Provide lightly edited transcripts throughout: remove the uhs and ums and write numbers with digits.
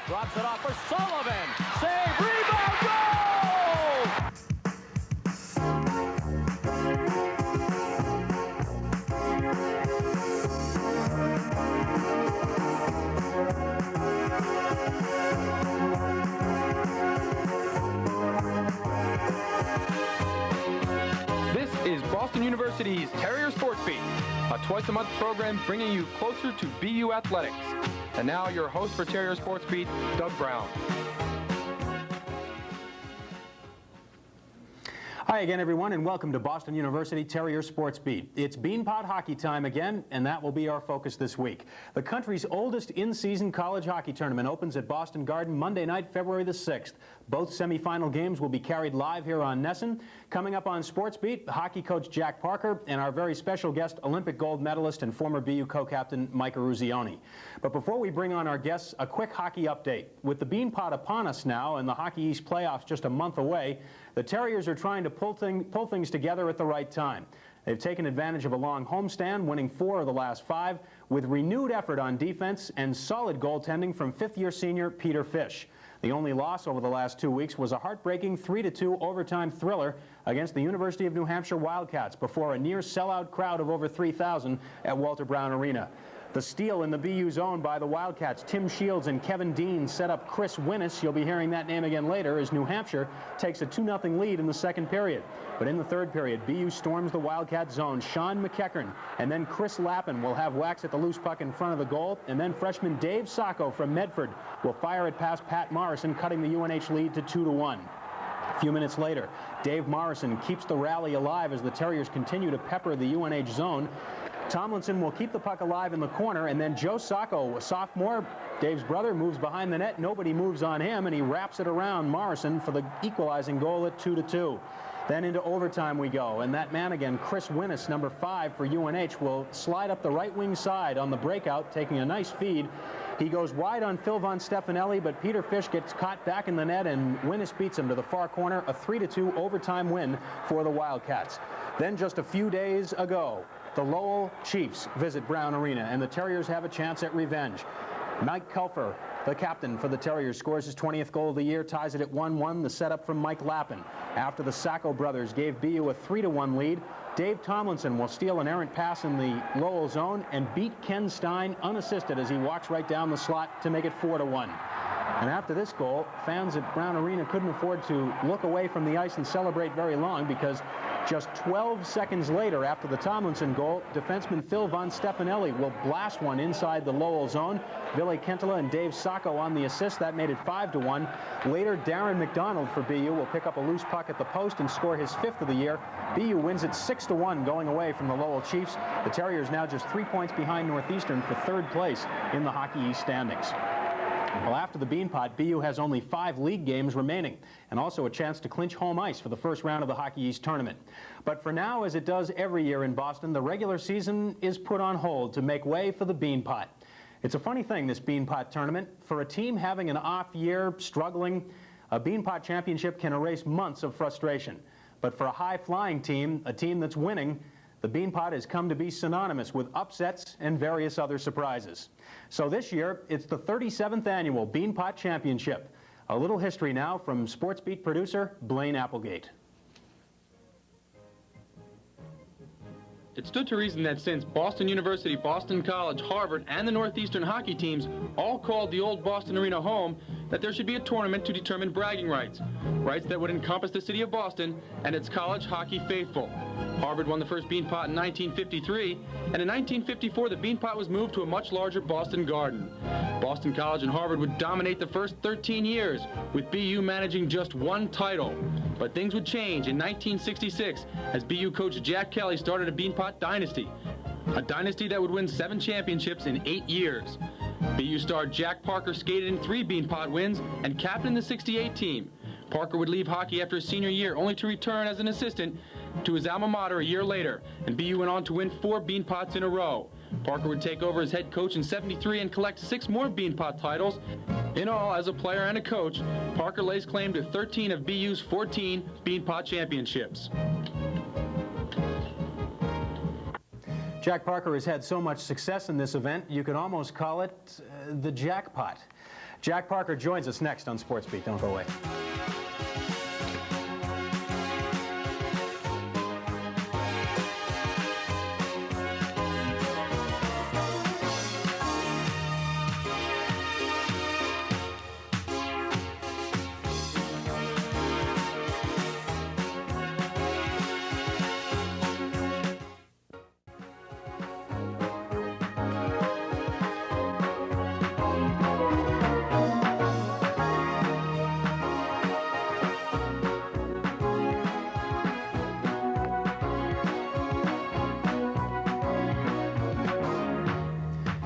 Drops it off for Sullivan. Save, rebound, goal! This is Boston University's Terrier Sports Beat, a twice-a-month program bringing you closer to BU athletics. And now your host for Terrier Sports Beat, Doug Brown. Hi again, everyone, and welcome to Boston University Terrier Sports Beat. It's Beanpot hockey time again, and that will be our focus this week. The country's oldest in-season college hockey tournament opens at Boston Garden Monday night, February the 6th. Both semifinal games will be carried live here on NESN. Coming up on Sports Beat, hockey coach Jack Parker and our very special guest, Olympic gold medalist and former BU co-captain Mike Ruzioni. But before we bring on our guests, a quick hockey update. With the Beanpot upon us now and the Hockey East playoffs just a month away, the Terriers are trying to pull things together at the right time. They've taken advantage of a long homestand, winning 4 of the last 5, with renewed effort on defense and solid goaltending from fifth-year senior Peter Fish. The only loss over the last 2 weeks was a heartbreaking 3-2 overtime thriller against the University of New Hampshire Wildcats before a near sellout crowd of over 3,000 at Walter Brown Arena. The steal in the BU zone by the Wildcats, Tim Shields and Kevin Dean, set up Chris Winnis. You'll be hearing that name again later as New Hampshire takes a 2-0 lead in the second period. But in the third period, BU storms the Wildcat zone. Sean McEachern and then Chris Lappin will have whacks at the loose puck in front of the goal, and then freshman Dave Sacco from Medford will fire it past Pat Morrison, cutting the UNH lead to 2-1. A few minutes later, Dave Morrison keeps the rally alive as the Terriers continue to pepper the UNH zone. Tomlinson will keep the puck alive in the corner, and then Joe Sacco, a sophomore, Dave's brother, moves behind the net. Nobody moves on him, and he wraps it around Morrison for the equalizing goal at 2-2. Then into overtime we go, and that man again, Chris Winnis, number 5 for UNH, will slide up the right wing side on the breakout, taking a nice feed. He goes wide on Phil Von Stefanelli, but Peter Fish gets caught back in the net, and Winnis beats him to the far corner, a 3-2 overtime win for the Wildcats. Then just a few days ago, the Lowell Chiefs visit Brown Arena, and the Terriers have a chance at revenge. Mike Kulfer, the captain for the Terriers, scores his 20th goal of the year, ties it at 1-1, the setup from Mike Lappin. After the Sacco brothers gave BU a 3-1 lead, Dave Tomlinson will steal an errant pass in the Lowell zone and beat Ken Stein unassisted as he walks right down the slot to make it 4-1. And after this goal, fans at Brown Arena couldn't afford to look away from the ice and celebrate very long, because just 12 seconds later, after the Tomlinson goal, defenseman Phil Von Stefanelli will blast one inside the Lowell zone. Ville Kentala and Dave Sacco on the assist. That made it 5-1. Later, Darren McDonald for BU will pick up a loose puck at the post and score his 5th of the year. BU wins it 6-1 going away from the Lowell Chiefs. The Terriers now just 3 points behind Northeastern for 3rd place in the Hockey East standings. Well, after the Beanpot, BU has only 5 league games remaining, and also a chance to clinch home ice for the first round of the Hockey East tournament. But for now, as it does every year in Boston, the regular season is put on hold to make way for the Beanpot. It's a funny thing, this Beanpot tournament. For a team having an off year, struggling, a Beanpot championship can erase months of frustration. But for a high-flying team, a team that's winning, the Beanpot has come to be synonymous with upsets and various other surprises. So this year, it's the 37th annual Beanpot Championship. A little history now from Sports Beat producer Blaine Applegate. It stood to reason that since Boston University, Boston College, Harvard, and the Northeastern hockey teams all called the old Boston Arena home, that there should be a tournament to determine bragging rights. Rights that would encompass the city of Boston and its college hockey faithful. Harvard won the first Beanpot in 1953, and in 1954 the Beanpot was moved to a much larger Boston Garden. Boston College and Harvard would dominate the first 13 years, with BU managing just 1 title. But things would change in 1966 as BU coach Jack Kelly started a Beanpot dynasty. A dynasty that would win 7 championships in 8 years. BU star Jack Parker skated in 3 Beanpot wins and captained the '68 team. Parker would leave hockey after his senior year, only to return as an assistant to his alma mater a year later, and BU went on to win 4 Beanpots in a row. Parker would take over as head coach in '73 and collect 6 more Beanpot titles. In all, as a player and a coach, Parker lays claim to 13 of BU's 14 Beanpot championships. Jack Parker has had so much success in this event, you could almost call it the jackpot. Jack Parker joins us next on Sports Beat. Don't go away.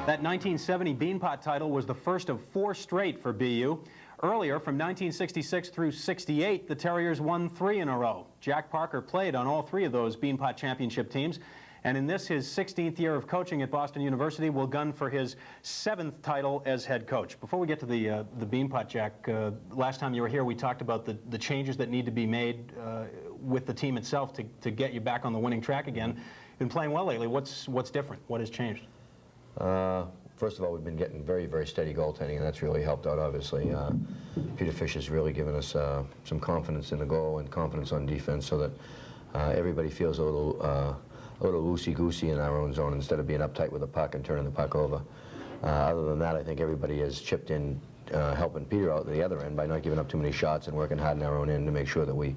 That 1970 Beanpot title was the first of 4 straight for BU. Earlier, from 1966 through 68, the Terriers won 3 in a row. Jack Parker played on all 3 of those Beanpot championship teams, and in this, his 16th year of coaching at Boston University, will gun for his 7th title as head coach. Before we get to the Beanpot, Jack, last time you were here, we talked about the changes that need to be made with the team itself to get you back on the winning track again. You've been playing well lately. What's different? What has changed? First of all, we've been getting very, very steady goaltending, and that's really helped out, obviously. Peter Fish has really given us some confidence in the goal and confidence on defense so that everybody feels a little loosey-goosey in our own zone instead of being uptight with the puck and turning the puck over. Other than that, I think everybody has chipped in helping Peter out at the other end by not giving up too many shots and working hard in our own end to make sure that we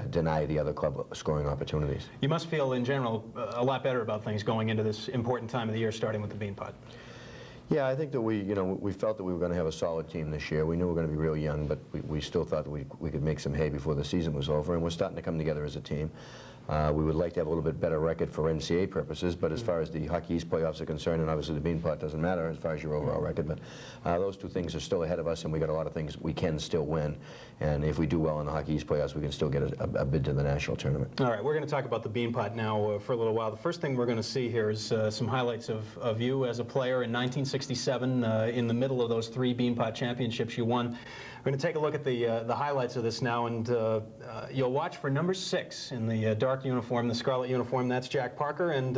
deny the other club scoring opportunities. You must feel, in general, a lot better about things going into this important time of the year, starting with the Beanpot. Yeah, I think that we felt that we were going to have a solid team this year. We knew we were going to be real young, but we still thought that we could make some hay before the season was over, and we're starting to come together as a team. We would like to have a little bit better record for NCAA purposes, but as far as the Hockey East playoffs are concerned, and obviously the Beanpot doesn't matter as far as your overall record, but those 2 things are still ahead of us, and we got a lot of things we can still win. And if we do well in the Hockey East playoffs, we can still get a bid to the national tournament. All right, we're going to talk about the Beanpot now for a little while. The first thing we're going to see here is some highlights of you as a player in 1967. In the middle of those 3 Beanpot championships you won. We're going to take a look at the highlights of this now, and you'll watch for number 6 in the dark uniform, the scarlet uniform. That's Jack Parker. And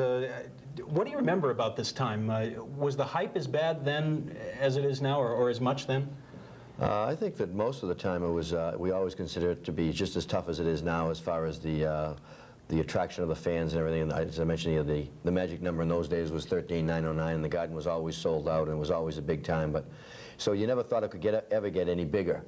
what do you remember about this time? Was the hype as bad then as it is now, or as much then? I think that most of the time it was, we always consider it to be just as tough as it is now as far as the attraction of the fans and everything. And as I mentioned, the magic number in those days was 13,909, and the Garden was always sold out, and it was always a big time. But so you never thought it could ever get any bigger.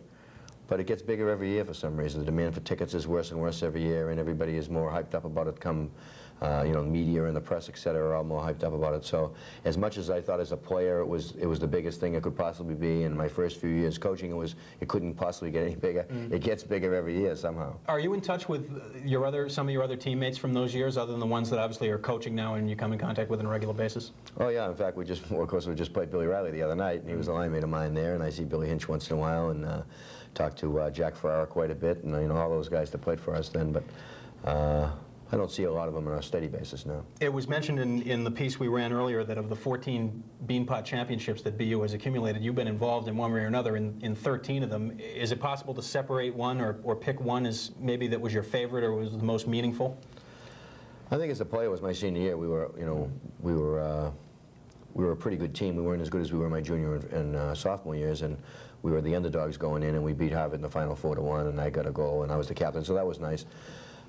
But it gets bigger every year for some reason. The demand for tickets is worse and worse every year, and everybody is more hyped up about it come, the media and the press, etc., are all more hyped up about it. So as much as I thought as a player it was the biggest thing it could possibly be, in my first few years coaching it couldn't possibly get any bigger. It gets bigger every year somehow. Are you in touch with some of your other teammates from those years, other than the ones that obviously are coaching now and you come in contact with on a regular basis? Oh yeah, in fact we just played Billy Riley the other night, and he was a line mate of mine there, and I see Billy Hinch once in a while, and talked to Jack Farrar quite a bit, and all those guys that played for us then, but I don't see a lot of them on a steady basis now. It was mentioned in the piece we ran earlier that of the 14 Beanpot championships that BU has accumulated, you've been involved in one way or another in 13 of them. Is it possible to separate one or pick one as maybe that was your favorite or was the most meaningful? I think as a player, it was my senior year. We were a pretty good team. We weren't as good as we were my junior and sophomore years, and we were the underdogs going in, and we beat Harvard in the final 4-1, and I got a goal, and I was the captain, so that was nice.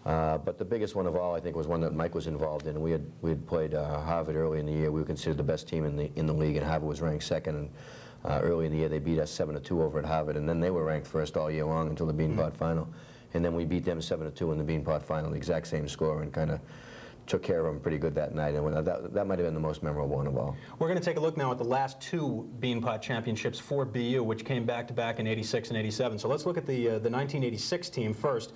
But the biggest one of all, I think, was one that Mike was involved in. We had played Harvard early in the year. We were considered the best team in the league, and Harvard was ranked 2nd. And early in the year, they beat us 7-2 over at Harvard, and then they were ranked 1st all year long until the Beanpot final. And then we beat them 7-2 in the Beanpot final, the exact same score, and kind of took care of them pretty good that night, and that might have been the most memorable one of all. We're going to take a look now at the last 2 Beanpot championships for BU, which came back-to-back in '86 and '87. So let's look at the 1986 team first.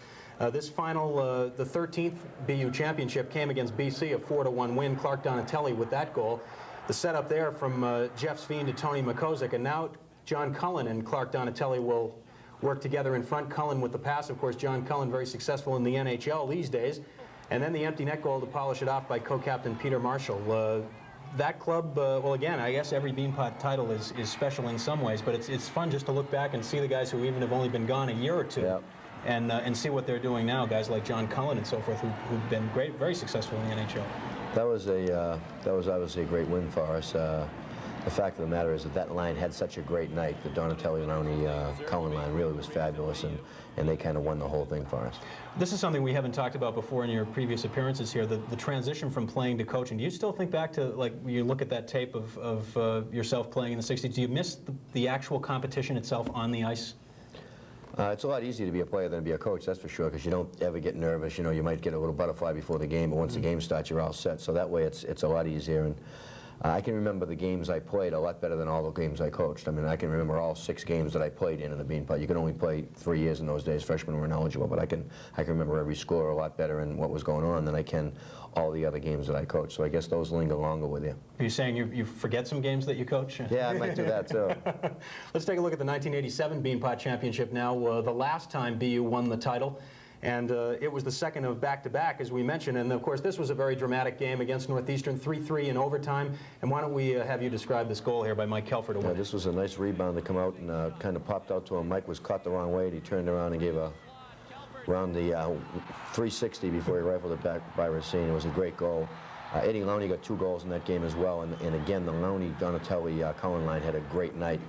This final, the 13th BU championship came against BC, a 4-1 win. Clark Donatelli with that goal. The setup there from Jeff Sveen to Tony Makozik, and now John Cullen and Clark Donatelli will work together in front. Cullen with the pass, of course. John Cullen very successful in the NHL these days. And then the empty net goal to polish it off by co-captain Peter Marshall. That club, well, again, I guess every Beanpot title is special in some ways, but it's fun just to look back and see the guys who even have only been gone a year or two, yep, and see what they're doing now. Guys like John Cullen and so forth, who've been very successful in the NHL. That was obviously a great win for us. the fact of the matter is that that line had such a great night. The Donatelli, Launi, Cohen line really was fabulous, and they kind of won the whole thing for us. This is something we haven't talked about before in your previous appearances here, the transition from playing to coaching. Do you still think back to, like, when you look at that tape of yourself playing in the 60s, do you miss the actual competition itself on the ice? It's a lot easier to be a player than to be a coach, that's for sure, because you don't ever get nervous. You know, you might get a little butterfly before the game, but once the game starts, you're all set. So that way, it's a lot easier. And I can remember the games I played a lot better than all the games I coached. I mean, I can remember all 6 games that I played in the Beanpot. You could only play 3 years in those days. Freshmen were ineligible, but I can remember every score a lot better and what was going on than I can all the other games that I coached. So I guess those linger longer with you. Are you saying you forget some games that you coach? Yeah, I might do that too. Let's take a look at the 1987 Beanpot Championship now. The last time BU won the title. And it was the second of back-to-back, as we mentioned. And, of course, this was a very dramatic game against Northeastern, 3-3 in overtime. And why don't we have you describe this goal here by Mike Kelfer to win? Yeah, this was a nice rebound to come out and kind of popped out to him. Mike was caught the wrong way, and he turned around and gave a around the 360 before he rifled it back by Racine. It was a great goal. Eddie Lowney got 2 goals in that game as well. And again, the Lowney, Donatelli, Cohen line had a great night.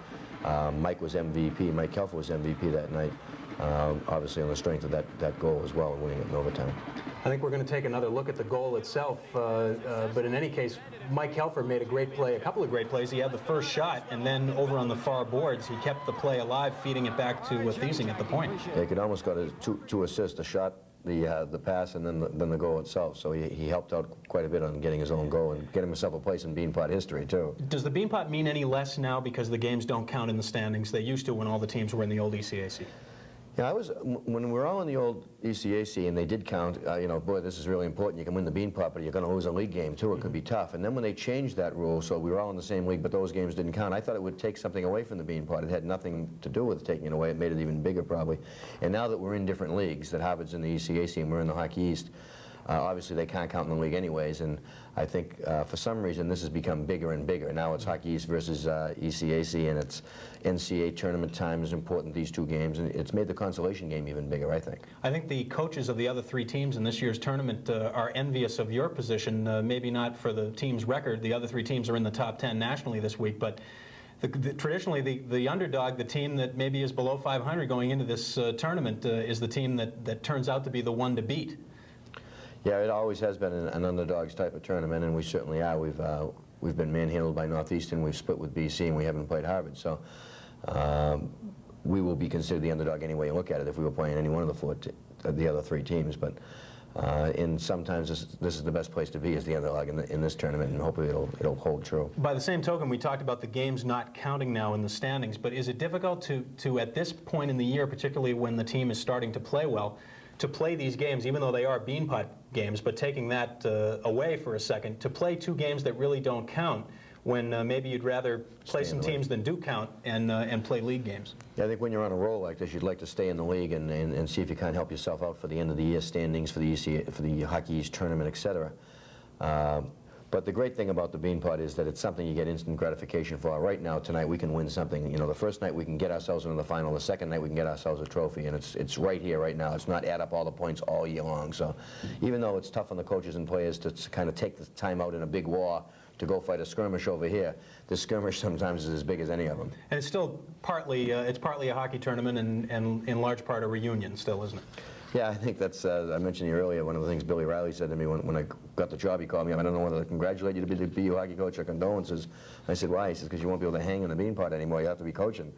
Mike was MVP. Mike Kelfer was MVP that night. Obviously on the strength of that goal as well, winning it in overtime. I think we're going to take another look at the goal itself, but in any case, Mike Kelfer made a great play, a couple of great plays. He had the first shot, and then over on the far boards, he kept the play alive, feeding it back to Thiesing at the point. Yeah, he could almost got two assists, the shot, the pass, and then the goal itself. So he helped out quite a bit on getting his own goal and getting himself a place in Beanpot history, too. Does the Beanpot mean any less now because the games don't count in the standings? They used to when all the teams were in the old ECAC. Yeah, when we were all in the old ECAC and they did count, you know, boy, this is really important. You can win the Beanpot, but you're going to lose a league game, too. It could be tough. And then when they changed that rule, so we were all in the same league, but those games didn't count, I thought it would take something away from the Beanpot. It had nothing to do with taking it away. It made it even bigger, probably. And now that we're in different leagues, that Harvard's in the ECAC and we're in the Hockey East, obviously they can't count in the league anyways, and I think for some reason this has become bigger and bigger. Now it's Hockey East versus ECAC, and it's NCAA tournament time is important, these 2 games, and it's made the consolation game even bigger, I think. I think the coaches of the other 3 teams in this year's tournament are envious of your position, maybe not for the team's record. The other 3 teams are in the top 10 nationally this week, but traditionally the underdog, the team that maybe is below 500 going into this tournament, is the team that turns out to be the one to beat. Yeah, it always has been an underdogs type of tournament, and we certainly are. We've been manhandled by Northeastern, we've split with BC, and we haven't played Harvard. So we will be considered the underdog any way you look at it if we were playing any one of the other 3 teams. But and sometimes this is the best place to be as the underdog in this tournament, and hopefully it'll hold true. By the same token, we talked about the games not counting now in the standings, but is it difficult to at this point in the year, particularly when the team is starting to play well, to play these games, even though they are Beanpot games, but taking that away for a second, to play 2 games that really don't count when maybe you'd rather play some teams than do count and play league games? Yeah, I think when you're on a roll like this, you'd like to stay in the league and see if you can't help yourself out for the end of the year standings for the Hockey East tournament, etc. But the great thing about the Beanpot is that it's something you get instant gratification for. Right now, tonight, we can win something. You know, the first night we can get ourselves into the final. The second night we can get ourselves a trophy, and it's right here, right now. It's not add up all the points all year long. So even though it's tough on the coaches and players to kind of take the time out in a big war to go fight a skirmish over here, this skirmish sometimes is as big as any of them. And it's still partly, it's partly a hockey tournament and in large part a reunion still, isn't it? Yeah, I think that's, I mentioned you earlier, one of the things Billy Riley said to me when I got the job. He called me up. I don't know whether to congratulate you to be the BU hockey coach or condolences. I said, why? He says, because you won't be able to hang in the Beanpot anymore. You have to be coaching.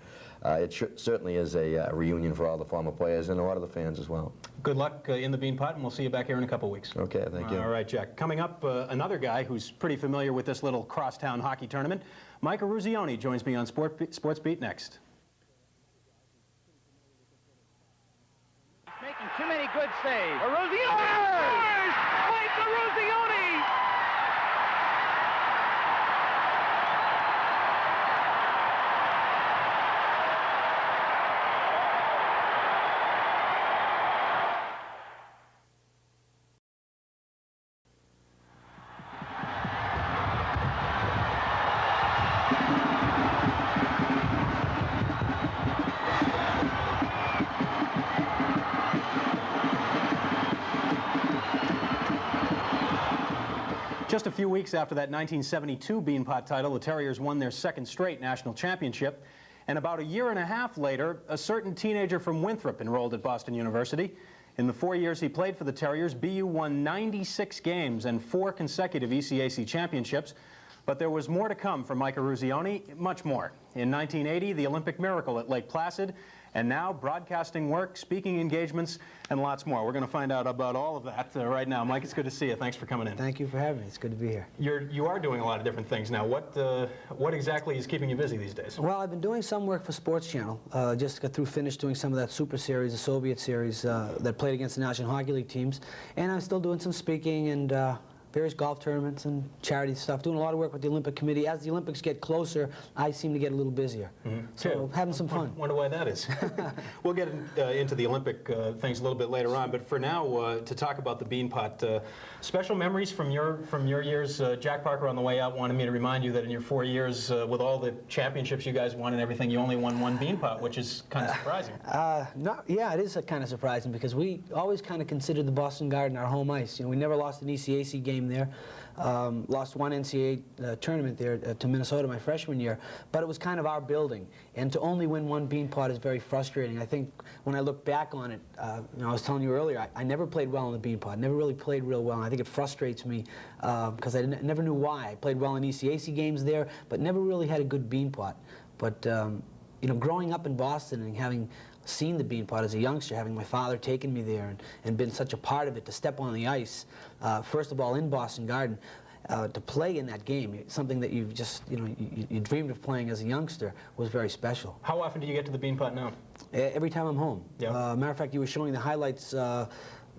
It certainly is a reunion for all the former players and a lot of the fans as well. Good luck in the Beanpot, and we'll see you back here in a couple weeks. Okay, thank you. All right, Jack. Coming up, another guy who's pretty familiar with this little crosstown hockey tournament, Mike Eruzione, joins me on Sports Beat next. Making too many good saves. Eruzione! Mike Eruzione! Just a few weeks after that 1972 Beanpot title, the Terriers won their second straight national championship. And about a year and a half later, a certain teenager from Winthrop enrolled at Boston University. In the 4 years he played for the Terriers, BU won 96 games and 4 consecutive ECAC championships. But there was more to come for Mike Eruzione, much more. In 1980, the Olympic miracle at Lake Placid, and now broadcasting work, speaking engagements, and lots more. We're going to find out about all of that right now. Mike, it's good to see you. Thanks for coming in. Thank you for having me. It's good to be here. You are doing a lot of different things now. What exactly is keeping you busy these days? Well, I've been doing some work for Sports Channel. Just got finished doing some of that Super Series, the Soviet Series that played against the National Hockey League teams. And I'm still doing some speaking and various golf tournaments and charity stuff, doing a lot of work with the Olympic Committee. As the Olympics get closer, I seem to get a little busier. So having some fun. Wonder why that is. We'll get into the Olympic things a little bit later on, but for now, to talk about the Beanpot, special memories from your years. Jack Parker on the way out wanted me to remind you that in your 4 years, with all the championships you guys won and everything, you only won 1 Beanpot, which is kind of surprising. Yeah, it is kind of surprising because we always kind of considered the Boston Garden our home ice. You know, we never lost an ECAC game there. Lost 1 NCAA tournament there to Minnesota my freshman year, but it was kind of our building. And to only win 1 Beanpot is very frustrating. I think when I look back on it, you know, I was telling you earlier, I never played well in the Beanpot. Never really played real well. And I think it frustrates me because I never knew why. I played well in ECAC games there, but never really had a good Beanpot. But you know, growing up in Boston and having seen the Beanpot as a youngster, having my father taken me there and been such a part of it, to step on the ice, first of all in Boston Garden, to play in that game, something that you've just, you know, you dreamed of playing as a youngster, was very special. How often do you get to the Beanpot now? Every time I'm home. Yeah. Matter of fact, you were showing the highlights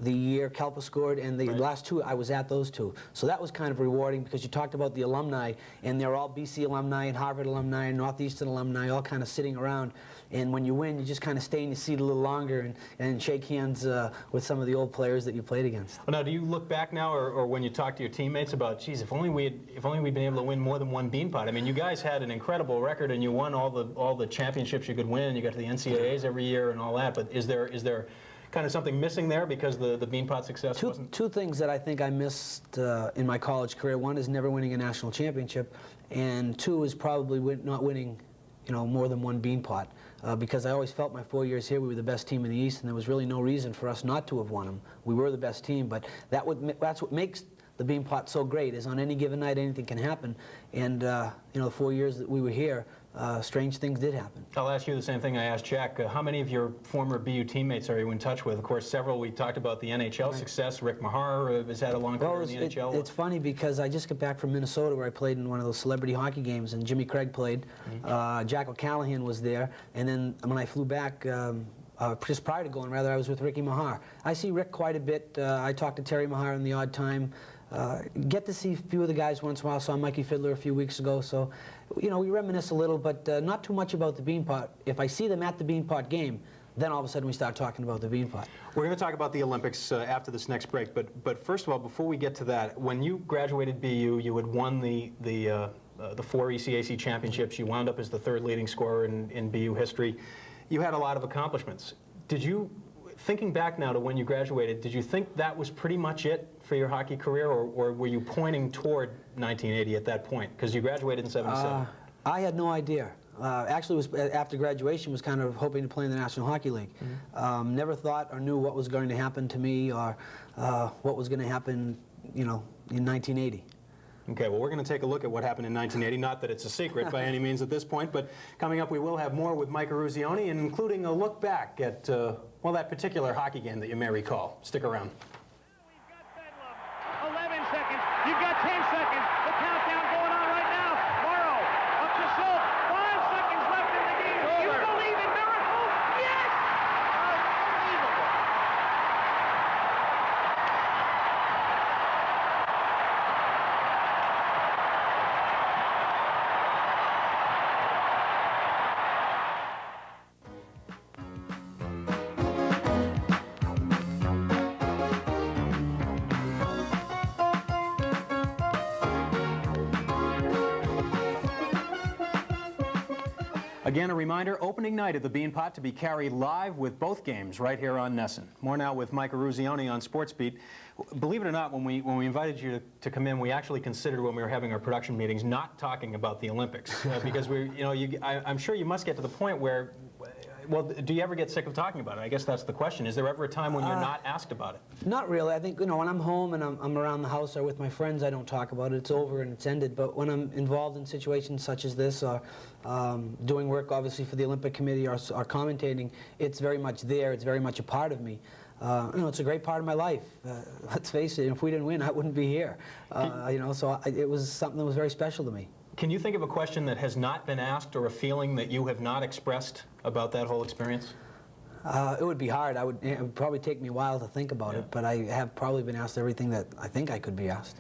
the year Kelpa scored, and the last 2, I was at those 2. So that was kind of rewarding because you talked about the alumni, and they're all BC alumni and Harvard alumni and Northeastern alumni, all kind of sitting around. And when you win, you just kind of stay in your seat a little longer and shake hands with some of the old players that you played against. Well, now, do you look back now, or when you talk to your teammates about, geez, if only we'd been able to win more than 1 Beanpot? I mean, you guys had an incredible record, and you won all the championships you could win. You got to the NCAAs every year and all that. But is there kind of something missing there because the Beanpot success wasn't? Two things that I think I missed in my college career. One is never winning a national championship, and 2 is probably not winning, you know, more than 1 Beanpot. Because I always felt my 4 years here we were the best team in the East, and there was really no reason for us not to have won them. We were the best team, but that's what makes the Beanpot so great, is on any given night anything can happen. And you know, the 4 years that we were here, strange things did happen. I'll ask you the same thing I asked Jack. How many of your former BU teammates are you in touch with? Of course, several. We talked about the NHL success. Rick Mahar has had a long career in the NHL. It's funny because I just got back from Minnesota where I played in one of those celebrity hockey games, and Jimmy Craig played. Jack O'Callahan was there, and then when I flew back, just prior to going, rather, I was with Ricky Mahar. I see Rick quite a bit. I talked to Terry Mahar in the odd time. Get to see a few of the guys once in a while. Saw Mikey Fiddler a few weeks ago, so you know, we reminisce a little, but not too much about the Beanpot. If I see them at the Beanpot game, then all of a sudden we start talking about the Beanpot. We're going to talk about the Olympics after this next break, but first of all, before we get to that, when you graduated BU, you had won the 4 ECAC championships. You wound up as the 3rd leading scorer in BU history. You had a lot of accomplishments. Did you, thinking back now to when you graduated, did you think that was pretty much it for your hockey career, or were you pointing toward 1980 at that point? Because you graduated in '77. I had no idea. Actually, it was after graduation, was kind of hoping to play in the National Hockey League. Never thought or knew what was going to happen to me, or what was going to happen, you know, in 1980. Okay, well, we're going to take a look at what happened in 1980. Not that it's a secret by any means at this point, but coming up we will have more with Mike Eruzione, including a look back at, well, that particular hockey game that you may recall. Stick around. We've got Bedlam. 11 seconds. You've got 10 seconds. The countdown going on right now. Morrow up to Schultz. 5 seconds left in the game. You believe in miracles? Yes! Unbelievable. Again, a reminder, opening night at the Beanpot to be carried live with both games right here on NESN. More now with Mike Eruzione on Sports Beat. Believe it or not, when we invited you to come in, we actually considered when we were having our production meetings not talking about the Olympics because I'm sure you must get to the point where, well, do you ever get sick of talking about it? I guess that's the question. Is there ever a time when you're not asked about it? Not really. I think, when I'm home and I'm around the house or with my friends, I don't talk about it. It's over and it's ended. But when I'm involved in situations such as this, or doing work, obviously, for the Olympic Committee or commentating, it's very much there. It's very much a part of me. It's a great part of my life. Let's face it, if we didn't win, I wouldn't be here. So it was something that was very special to me. Can you think of a question that has not been asked or a feeling that you have not expressed about that whole experience? It would be hard. It would probably take me a while to think about it, but I have probably been asked everything that I think I could be asked.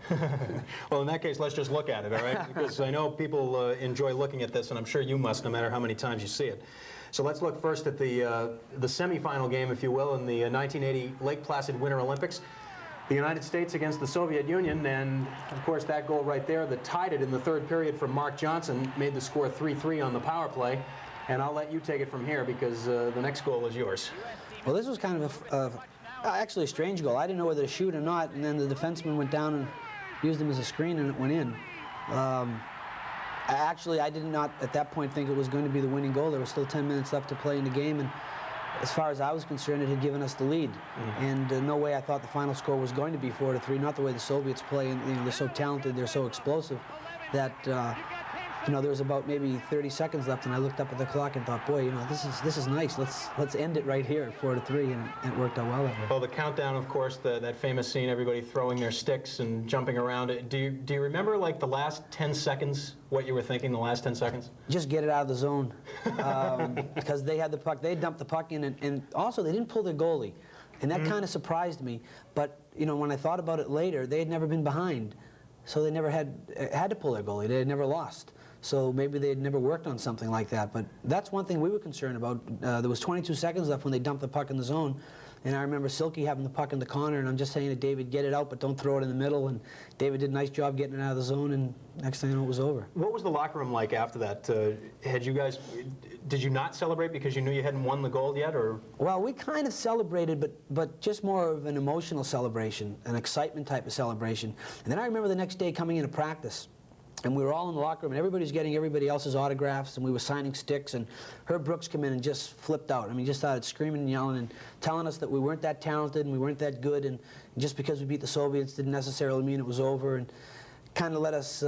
Well, in that case, let's just look at it, all right? Because I know people enjoy looking at this, and I'm sure you must, no matter how many times you see it. So let's look first at the semifinal game, if you will, in the 1980 Lake Placid Winter Olympics. The United States against the Soviet Union, and of course that goal right there that tied it in the third period from Mark Johnson made the score 3-3 on the power play. And I'll let you take it from here because the next goal is yours. Well, this was kind of actually a strange goal. I didn't know whether to shoot or not, and then the defenseman went down and used him as a screen, and it went in. Actually, I did not at that point think it was going to be the winning goal. There was still 10 minutes left to play in the game, and as far as I was concerned, it had given us the lead. And no way I thought the final score was going to be 4-3. Not the way the Soviets play, and they're so talented, they're so explosive that there was about maybe 30 seconds left, and I looked up at the clock and thought, boy, this is nice. Let's end it right here at 4-3, and it worked out well that way. Well, the countdown, of course, that famous scene, everybody throwing their sticks and jumping around. Do you remember like the last 10 seconds? What you were thinking the last 10 seconds? Just get it out of the zone, because they had the puck. They dumped the puck in, and also they didn't pull their goalie, and that kind of surprised me. But when I thought about it later, they had never been behind, so they never had to pull their goalie. They had never lost. So maybe they had never worked on something like that. But that's one thing we were concerned about. There was 22 seconds left when they dumped the puck in the zone. And I remember Silky having the puck in the corner, and I'm just saying to David, get it out, but don't throw it in the middle. And David did a nice job getting it out of the zone, and next thing I know, it was over. What was the locker room like after that? Did you not celebrate because you knew you hadn't won the gold yet, or? Well, we kind of celebrated, but just more of an emotional celebration, an excitement type of celebration. And then I remember the next day coming into practice, and we were all in the locker room, and everybody's getting everybody else's autographs, and we were signing sticks, and Herb Brooks came in and just flipped out. I mean, just started screaming and yelling and telling us that we weren't that talented and we weren't that good, and just because we beat the Soviets didn't necessarily mean it was over, and kind of let us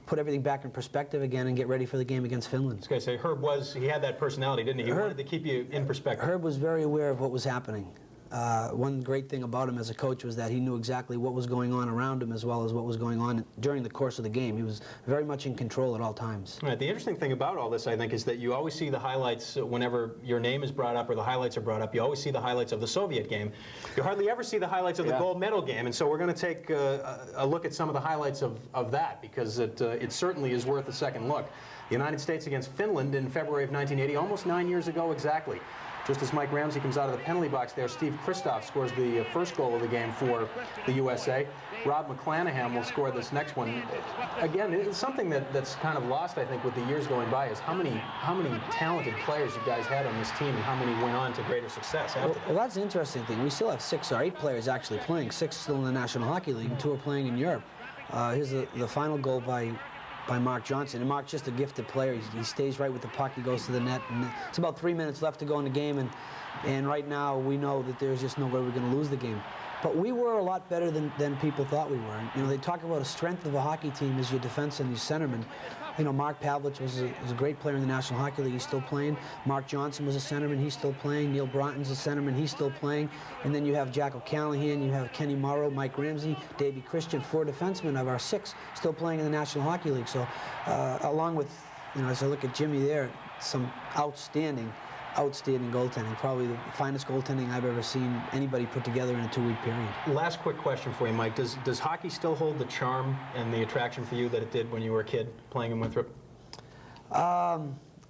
put everything back in perspective again and get ready for the game against Finland. I was going to say, he had that personality, didn't he? He wanted to keep you in perspective. Herb was very aware of what was happening. One great thing about him as a coach was that he knew exactly what was going on around him as well as what was going on during the course of the game. He was very much in control at all times. Right. The interesting thing about all this, I think, is that you always see the highlights whenever your name is brought up or the highlights are brought up. You always see the highlights of the Soviet game. You hardly ever see the highlights of the gold medal game, and so we're going to take a look at some of the highlights of that, because it certainly is worth a second look. The United States against Finland in February of 1980, almost 9 years ago exactly. Just as Mike Ramsey comes out of the penalty box there, Steve Kristoff scores the first goal of the game for the USA. Rob McClanahan will score this next one. Again, it's something that's kind of lost, I think, with the years going by, is how many talented players you guys had on this team and how many went on to greater success after that. Well, that's the interesting thing. We still have 6 or 8 players actually playing, 6 still in the National Hockey League, and 2 are playing in Europe. Here's the final goal by Mark Johnson. And Mark's just a gifted player. He stays right with the puck. He goes to the net. And it's about 3 minutes left to go in the game, and right now we know that there's just no way we're going to lose the game. But we were a lot better than people thought we were. They talk about a strength of a hockey team is your defense and your centermen. Mark Pavlich was a great player in the National Hockey League. He's still playing. Mark Johnson was a centerman. He's still playing. Neil Broughton's a centerman. He's still playing. And then you have Jack O'Callahan, you have Kenny Morrow, Mike Ramsey, Davey Christian, 4 defensemen of our 6 still playing in the National Hockey League. So along with, as I look at Jimmy there, some outstanding goaltending. Probably the finest goaltending I've ever seen anybody put together in a 2-week period. Last quick question for you, Mike. Does hockey still hold the charm and the attraction for you that it did when you were a kid playing in Winthrop?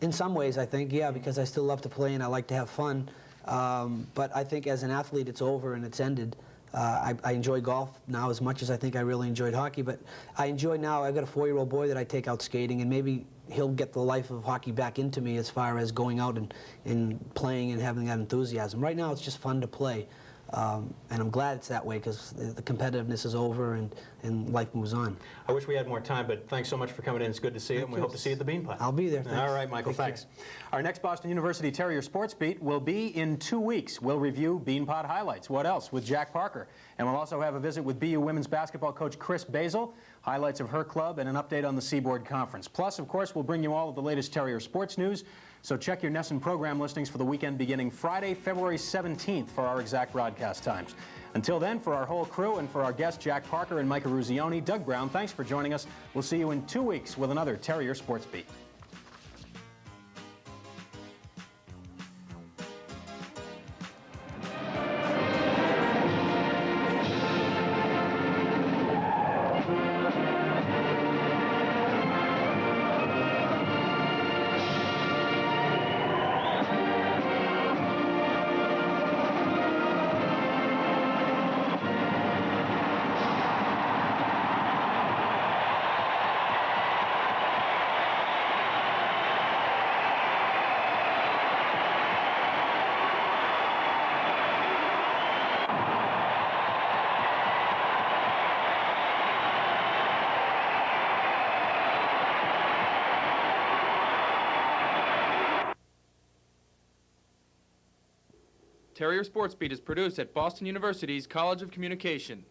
In some ways, I think, yeah, because I still love to play and I like to have fun. But I think as an athlete, it's over and it's ended. I enjoy golf now as much as I think I really enjoyed hockey, but I enjoy now, I've got a 4-year-old boy that I take out skating, and maybe he'll get the life of hockey back into me as far as going out and playing and having that enthusiasm. Right now it's just fun to play, and I'm glad it's that way because the competitiveness is over and life moves on. I wish we had more time, but thanks so much for coming in. It's good to see you, and we hope to see you at the Bean Pot. I'll be there. Thanks. All right, Michael, thanks. Our next Boston University Terrier Sports Beat will be in 2 weeks. We'll review Bean Pot highlights. What else? With Jack Parker. And we'll also have a visit with BU women's basketball coach Chris Basil, highlights of her club, and an update on the Seaboard Conference. Plus, of course, we'll bring you all of the latest Terrier sports news. So check your NESN program listings for the weekend beginning Friday, February 17th for our exact broadcast times. Until then, for our whole crew and for our guests Jack Parker and Micah Ruzioni, Doug Brown, thanks for joining us. We'll see you in 2 weeks with another Terrier Sports Beat. Terrier Sports Beat is produced at Boston University's College of Communication.